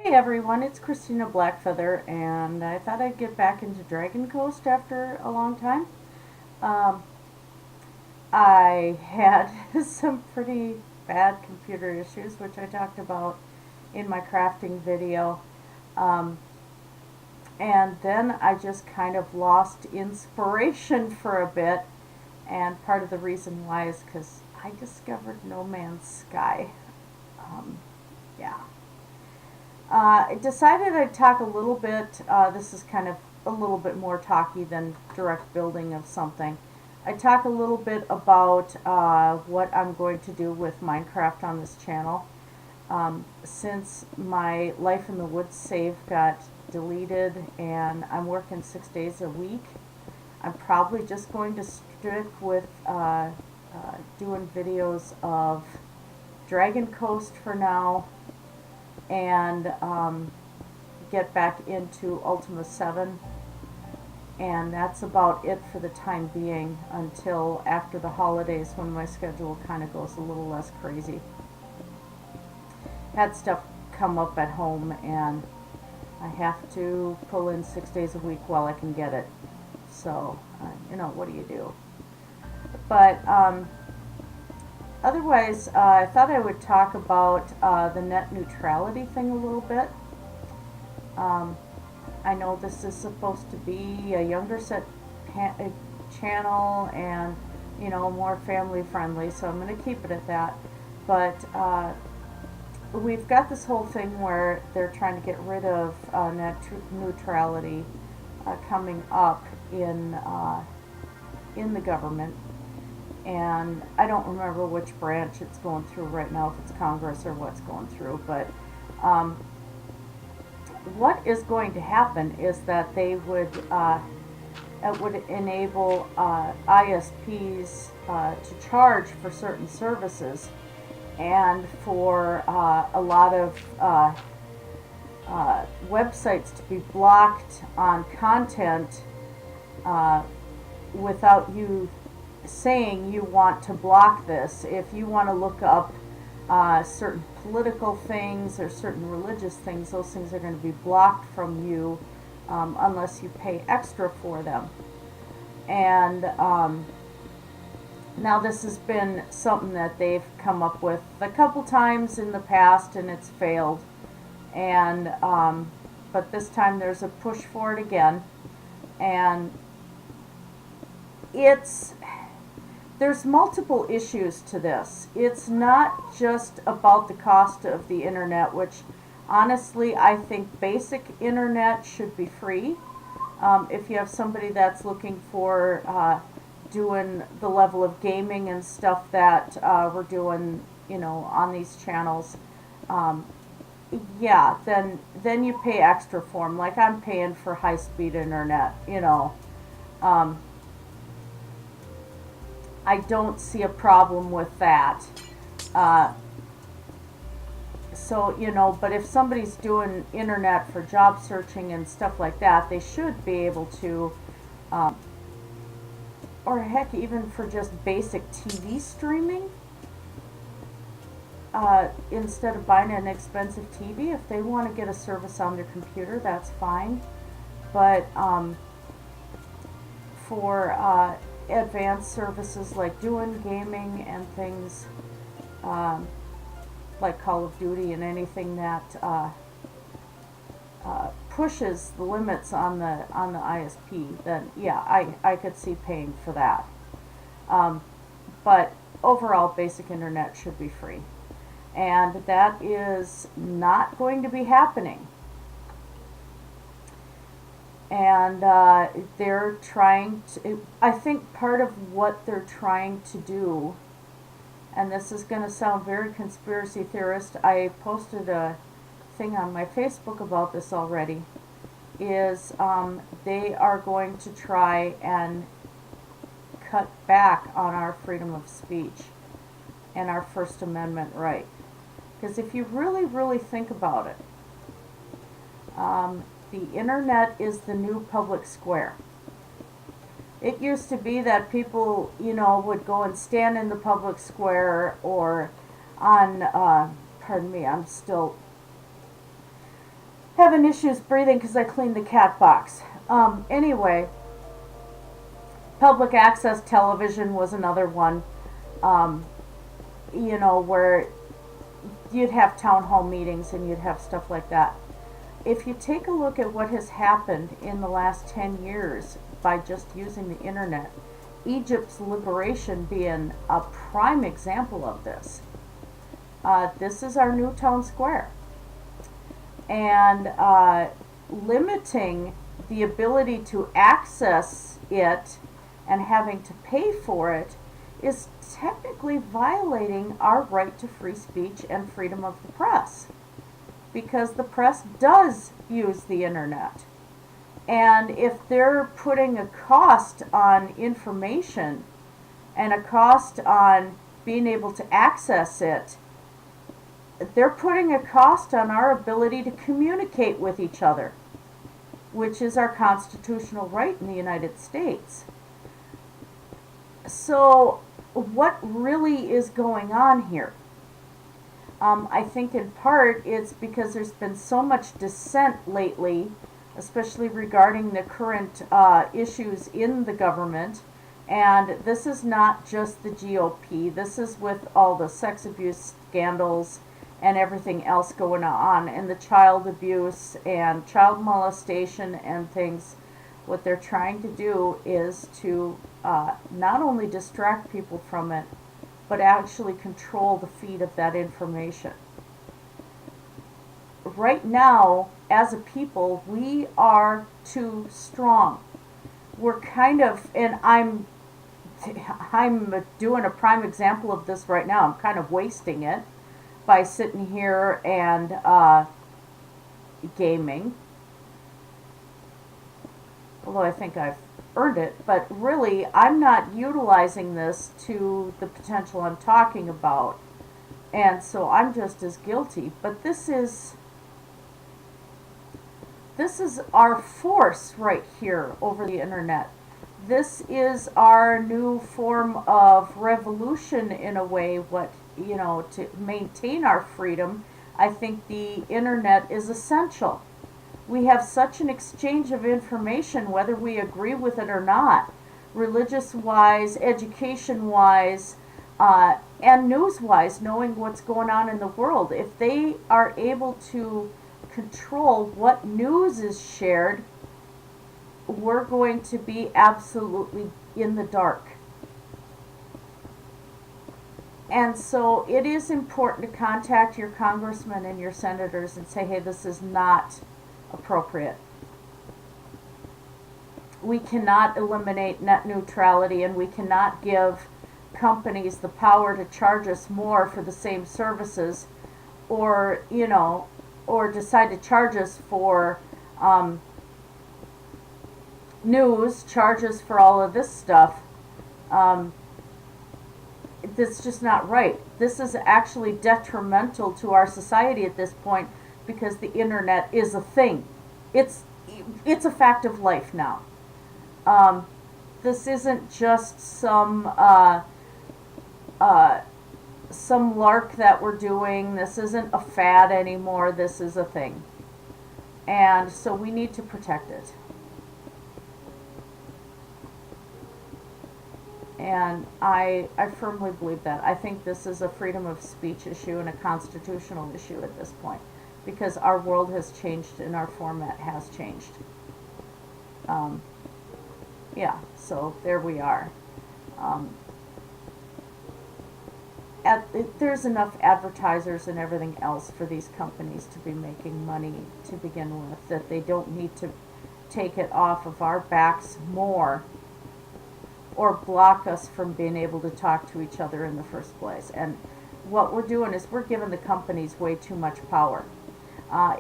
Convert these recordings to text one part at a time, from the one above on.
Hey everyone, it's Christina Blackfeather, and I thought I'd get back into Dragoncoast after a long time. Um, I had some pretty bad computer issues, which I talked about in my crafting video. Um, and then I just kind of lost inspiration for a bit, and part of the reason why is because I discovered No Man's Sky. Um, yeah. I decided I'd talk a little bit, this is kind of a little bit more talky than direct building of something. I talk a little bit about what I'm going to do with Minecraft on this channel. Since my Life in the Woods save got deleted and I'm working 6 days a week, I'm probably just going to stick with doing videos of Dragon Coast for now, and get back into Ultima 7. And that's about it for the time being until after the holidays when my schedule kind of goes a little less crazy. Had stuff come up at home and I have to pull in 6 days a week while I can get it. So, what do you do? But otherwise, I thought I would talk about the net neutrality thing a little bit. Um, I know this is supposed to be a younger set channel and, more family friendly, so I'm going to keep it at that. But we've got this whole thing where they're trying to get rid of net neutrality coming up in the government, and I don't remember which branch it's going through right now, if it's Congress or what's going through, but um, what is going to happen is that they would it would enable ISPs to charge for certain services, and for a lot of websites to be blocked on content without you saying you want to block this. If you want to look up certain political things or certain religious things, those things are going to be blocked from you unless you pay extra for them. And now this has been something that they've come up with a couple times in the past, and it's failed. And but this time there's a push for it again, and it's there's multiple issues to this. It's not just about the cost of the internet, which honestly I think basic internet should be free. If you have somebody that's looking for doing the level of gaming and stuff that we're doing, on these channels, yeah, then you pay extra for them. Like I'm paying for high speed internet. Um, I don't see a problem with that. Uh, but if somebody's doing internet for job searching and stuff like that, they should be able to, um, or heck, even for just basic TV streaming, instead of buying an expensive TV, if they want to get a service on their computer, that's fine. But for advanced services like doing gaming and things like Call of Duty and anything that pushes the limits on the ISP, then yeah, I could see paying for that. But overall, basic internet should be free, and that is not going to be happening. And they're trying to, I think part of what they're trying to do, and this is going to sound very conspiracy theorist, I posted a thing on my Facebook about this already, is they are going to try and cut back on our freedom of speech and our First Amendment right. Because if you really, really think about it, the internet is the new public square. It used to be that people, would go and stand in the public square or on, pardon me, I'm still having issues breathing because I cleaned the cat box. Anyway, public access television was another one, um, where you'd have town hall meetings and you'd have stuff like that. If you take a look at what has happened in the last 10 years by just using the internet, Egypt's liberation being a prime example of this. This is our new town square. And limiting the ability to access it and having to pay for it is technically violating our right to free speech and freedom of the press, because the press does use the internet. And if they're putting a cost on information and a cost on being able to access it, they're putting a cost on our ability to communicate with each other, which is our constitutional right in the United States. So, what really is going on here? I think in part it's because there's been so much dissent lately, especially regarding the current issues in the government. And this is not just the GOP. This is with all the sex abuse scandals and everything else going on, and the child abuse and child molestation and things. What they're trying to do is to not only distract people from it, but actually control the feed of that information. Right now, as a people, we are too strong. We're kind of, and I'm doing a prime example of this right now. I'm kind of wasting it by sitting here and gaming. Although I think I've earned it, but really I'm not utilizing this to the potential I'm talking about. And so I'm just as guilty. But this is our force right here over the internet. This is our new form of revolution in a way. To maintain our freedom, I think the internet is essential. We have such an exchange of information, whether we agree with it or not, religious-wise, education-wise, and news-wise, knowing what's going on in the world. If they are able to control what news is shared, we're going to be absolutely in the dark. And so it is important to contact your congressmen and your senators and say, hey, this is not appropriate. We cannot eliminate net neutrality, and we cannot give companies the power to charge us more for the same services, or decide to charge us for news, charge us for all of this stuff. That's just not right. This is actually detrimental to our society at this point, because the internet is a thing. It's a fact of life now. This isn't just some lark that we're doing. This isn't a fad anymore. This is a thing. And so we need to protect it. And I firmly believe that. I think this is a freedom of speech issue and a constitutional issue at this point, because our world has changed and our format has changed. So there we are. There's enough advertisers and everything else for these companies to be making money to begin with, that they don't need to take it off of our backs more, or block us from being able to talk to each other in the first place. And what we're doing is we're giving the companies way too much power.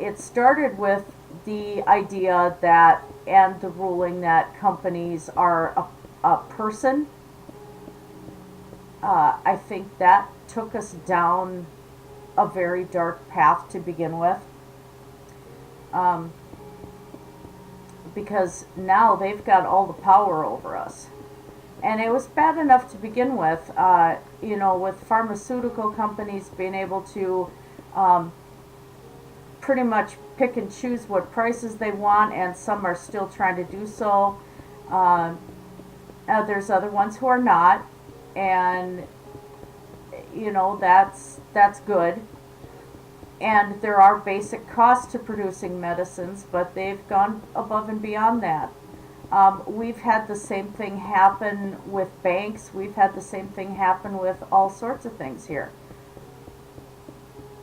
It started with the idea that, and the ruling that companies are a person. I think that took us down a very dark path to begin with. Because now they've got all the power over us. And it was bad enough to begin with, with pharmaceutical companies being able to pretty much pick and choose what prices they want, and some are still trying to do so. Uh, there's other ones who are not, and that's good. And there are basic costs to producing medicines, but they've gone above and beyond that. We've had the same thing happen with banks. We've had the same thing happen with all sorts of things here.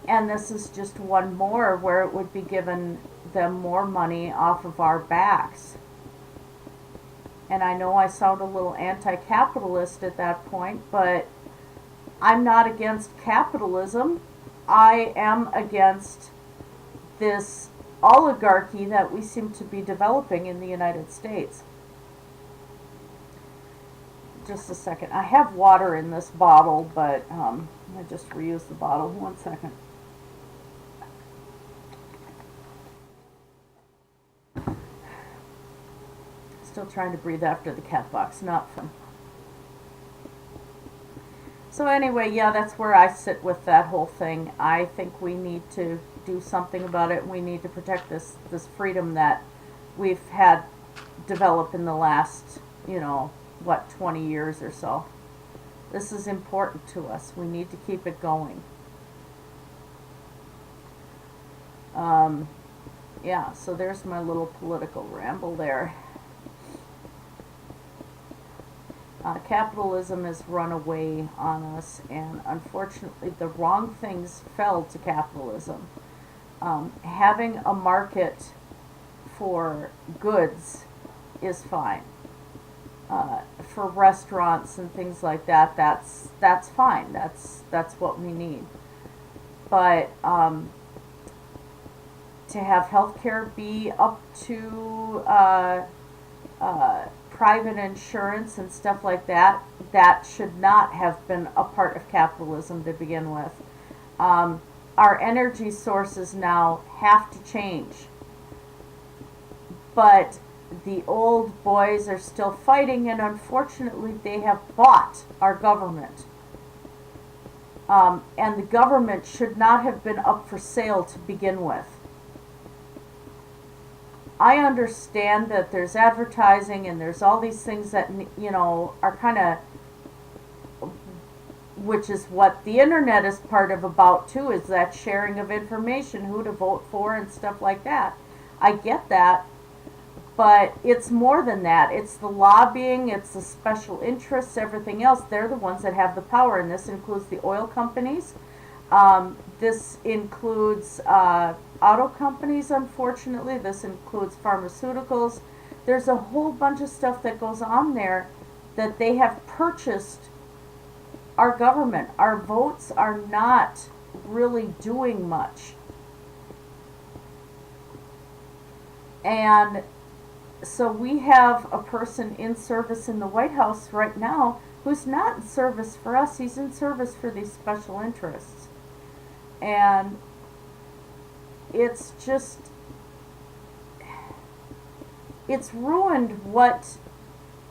And this is just one more where it would be giving them more money off of our backs. And I know I sound a little anti-capitalist at that point, but I'm not against capitalism. I am against this oligarchy that we seem to be developing in the United States. Just a second. I have water in this bottle, but I just reused the bottle. 1 second. Still trying to breathe after the cat box. Not fun. So anyway, yeah, that's where I sit with that whole thing. I think we need to do something about it. We need to protect this freedom that we've had develop in the last, 20 years or so. This is important to us. We need to keep it going. Yeah, so there's my little political ramble there. Capitalism has run away on us, and unfortunately the wrong things fell to capitalism. Having a market for goods is fine. For restaurants and things like that, that's fine. That's what we need. But to have healthcare be up to private insurance and stuff like that, that should not have been a part of capitalism to begin with. Our energy sources now have to change. But the old boys are still fighting, and unfortunately they have bought our government. And the government should not have been up for sale to begin with. I understand that there's advertising and there's all these things that, are kind of, which is what the internet is part of about too, is that sharing of information, who to vote for and stuff like that. I get that, but it's more than that. It's the lobbying, it's the special interests, everything else. They're the ones that have the power, and this includes the oil companies. This includes auto companies, unfortunately. This includes pharmaceuticals. There's a whole bunch of stuff that goes on there that they have purchased our government. Our votes are not really doing much. And so we have a person in service in the White House right now who's not in service for us. He's in service for these special interests. And it's just, it's ruined what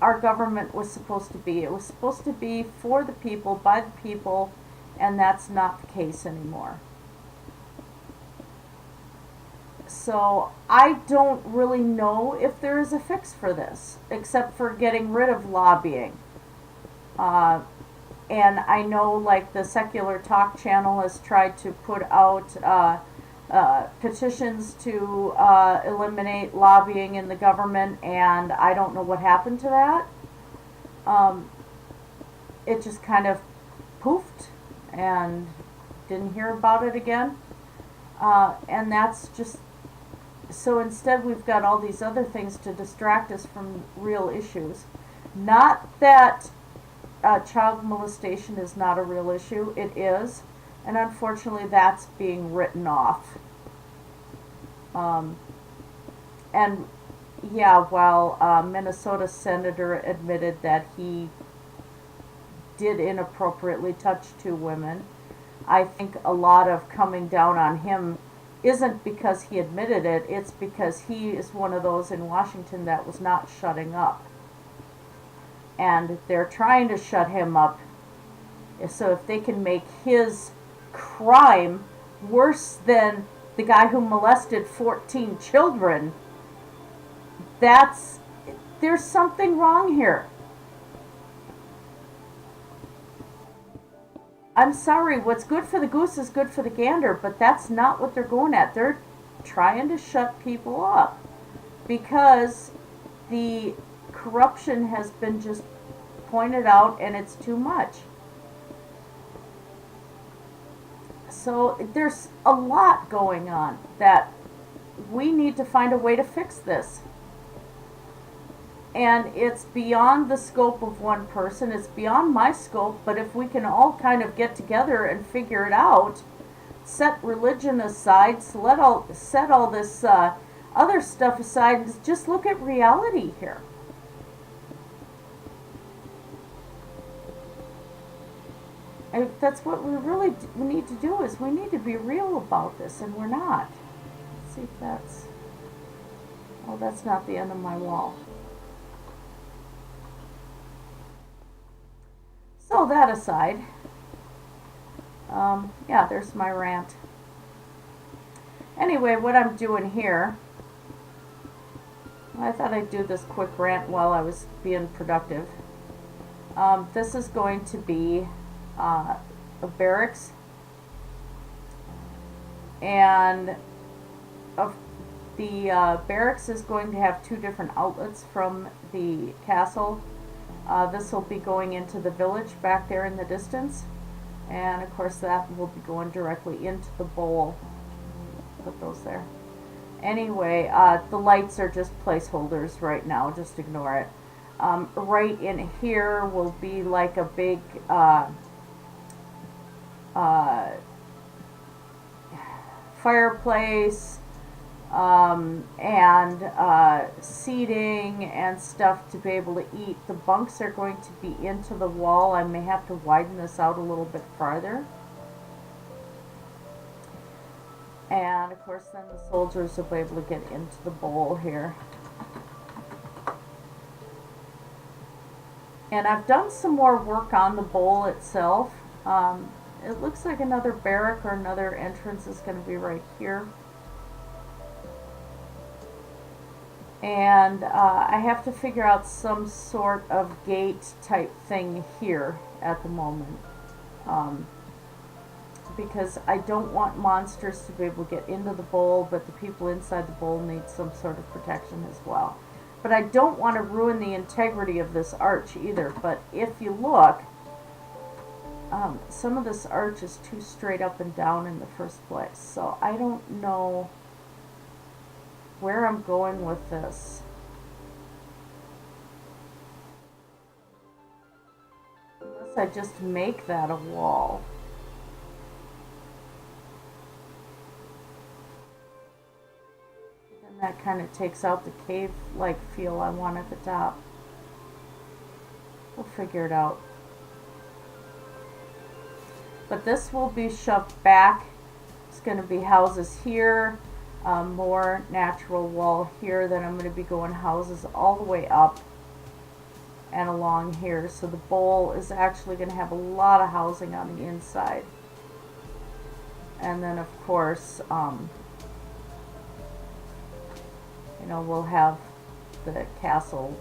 our government was supposed to be. It was supposed to be for the people, by the people, and that's not the case anymore. So I don't really know if there is a fix for this, except for getting rid of lobbying. And I know, like, the Secular Talk channel has tried to put out petitions to eliminate lobbying in the government, and I don't know what happened to that. It just kind of poofed and didn't hear about it again. And that's just, so instead we've got all these other things to distract us from real issues. Not that child molestation is not a real issue. It is. And unfortunately that's being written off. And yeah, while Minnesota senator admitted that he did inappropriately touch 2 women, I think a lot of coming down on him isn't because he admitted it, it's because he is one of those in Washington that was not shutting up. And they're trying to shut him up, so if they can make his crime worse than the guy who molested 14 children, there's something wrong here. I'm sorry, what's good for the goose is good for the gander, but that's not what they're going at. They're trying to shut people up because the corruption has been just pointed out and it's too much. So there's a lot going on that we need to find a way to fix this. And it's beyond the scope of one person, it's beyond my scope, but if we can all kind of get together and figure it out, set religion aside, set all this other stuff aside, and just look at reality here. And that's what we need to do, is we need to be real about this, and we're not. Let's see if that's... Oh, that's not the end of my wall. So that aside, yeah, there's my rant. Anyway, what I'm doing here, I thought I'd do this quick rant while I was being productive. This is going to be a barracks, and the barracks is going to have two different outlets from the castle. This will be going into the village back there in the distance, and of course that will be going directly into the bowl. Put those there. Anyway, the lights are just placeholders right now, just ignore it. Right in here will be like a big fireplace, and seating and stuff to be able to eat. The bunks are going to be into the wall. I may have to widen this out a little bit farther. And of course then the soldiers will be able to get into the bowl here. And I've done some more work on the bowl itself. It looks like another barrack or another entrance is going to be right here. And I have to figure out some sort of gate type thing here at the moment. Because I don't want monsters to be able to get into the bowl, but the people inside the bowl need some sort of protection as well. But I don't want to ruin the integrity of this arch either. But if you look, some of this arch is too straight up and down in the first place. So I don't know where I'm going with this. Unless I just make that a wall. Then that kind of takes out the cave-like feel I want at the top. We'll figure it out. But this will be shoved back. It's going to be houses here. More natural wall here. Then I'm going to be going houses all the way up and along here. So the bowl is actually going to have a lot of housing on the inside. And then of course, you know, we'll have the castle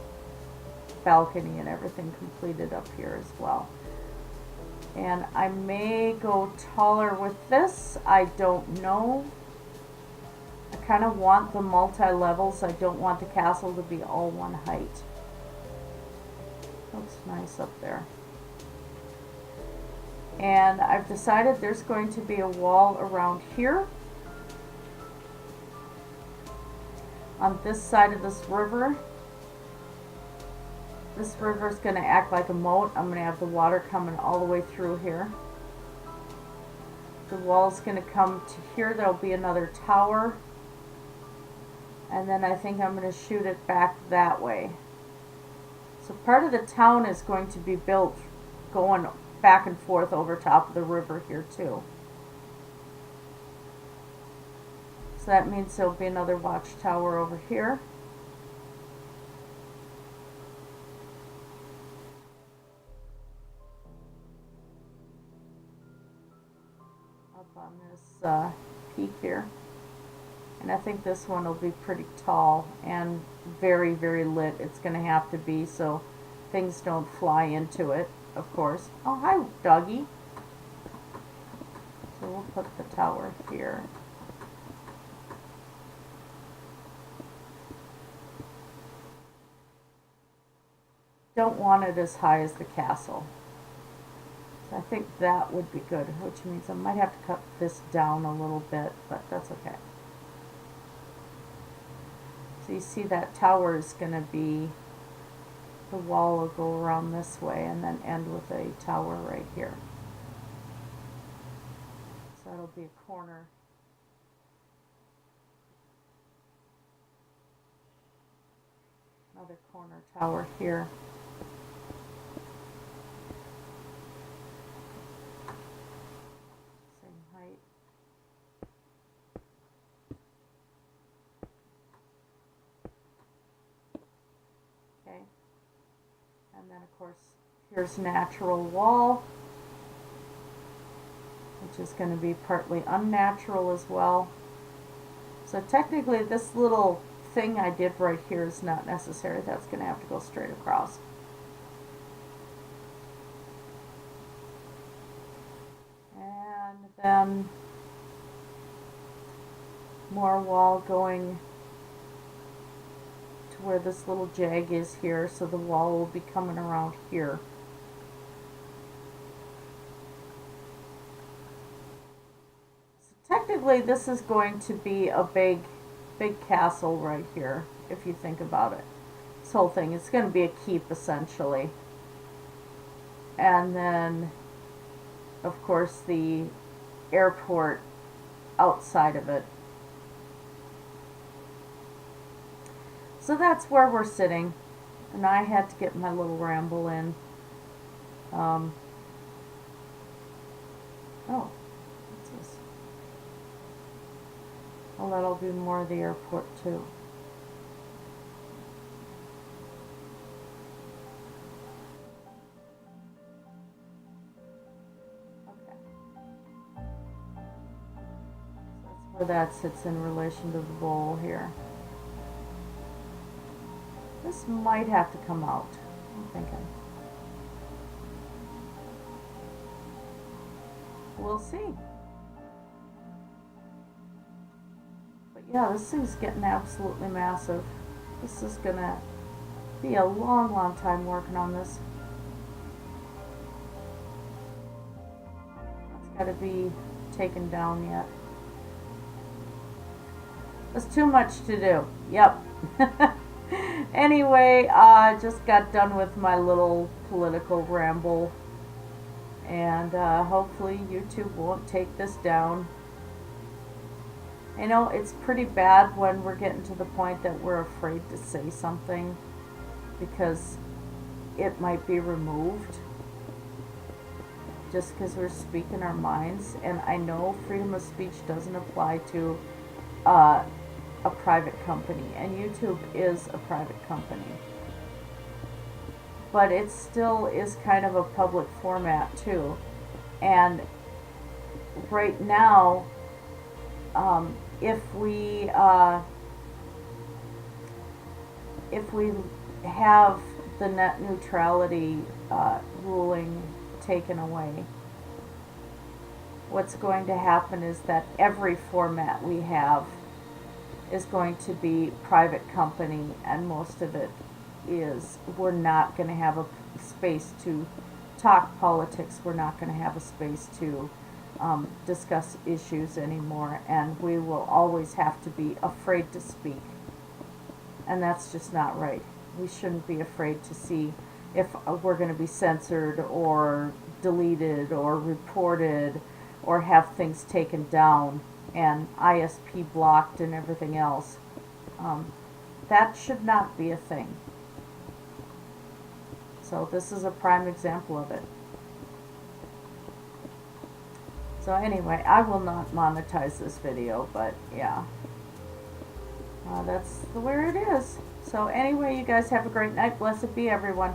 balcony and everything completed up here as well. And I may go taller with this. I don't know. I kind of want the multi-levels. I don't want the castle to be all one height. Looks nice up there. And I've decided there's going to be a wall around here. On this side of this river. This river is going to act like a moat. I'm going to have the water coming all the way through here. The wall is going to come to here. There'll be another tower. And then I think I'm going to shoot it back that way. So part of the town is going to be built going back and forth over top of the river here too. So that means there'll be another watchtower over here. Up on this peak here. And I think this one will be pretty tall and very, very lit. It's going to have to be so things don't fly into it, of course. Oh, hi, doggy. So we'll put the tower here. Don't want it as high as the castle. So I think that would be good, which means I might have to cut this down a little bit, but that's okay. So you see that tower is going to be, the wall will go around this way and then end with a tower right here. So that'll be a corner. Another corner tower here. Same height. Okay. And then of course here's natural wall, which is going to be partly unnatural as well. So technically this little thing I did right here is not necessary. That's going to have to go straight across. And then more wall going to where this little jag is here, so the wall will be coming around here. So technically this is going to be a big castle right here, if you think about it. This whole thing, it's going to be a keep essentially. And then of course the airport outside of it. So that's where we're sitting, and I had to get my little ramble in. Oh, what's this? Well, that'll be more of the airport too. Okay. So that's where that sits in relation to the bowl here. This might have to come out, I'm thinking. We'll see. But yeah, this thing's getting absolutely massive. This is gonna be a long, long time working on this. It's gotta be taken down yet. There's too much to do. Yep. Anyway, I just got done with my little political ramble, and hopefully YouTube won't take this down. You know, it's pretty bad when we're getting to the point that we're afraid to say something because it might be removed just because we're speaking our minds. And I know freedom of speech doesn't apply to a private company, and YouTube is a private company, but it still is kind of a public format too. And right now, if we have the net neutrality ruling taken away, what's going to happen is that every format we have is going to be private company, and most of it is, we're not going to have a space to talk politics, we're not going to have a space to discuss issues anymore, and we will always have to be afraid to speak. And that's just not right. We shouldn't be afraid to see if we're going to be censored or deleted or reported or have things taken down and ISP blocked and everything else. That should not be a thing. So this is a prime example of it. So anyway, I will not monetize this video, but yeah, that's the way it is. So anyway, you guys have a great night. Blessed be everyone.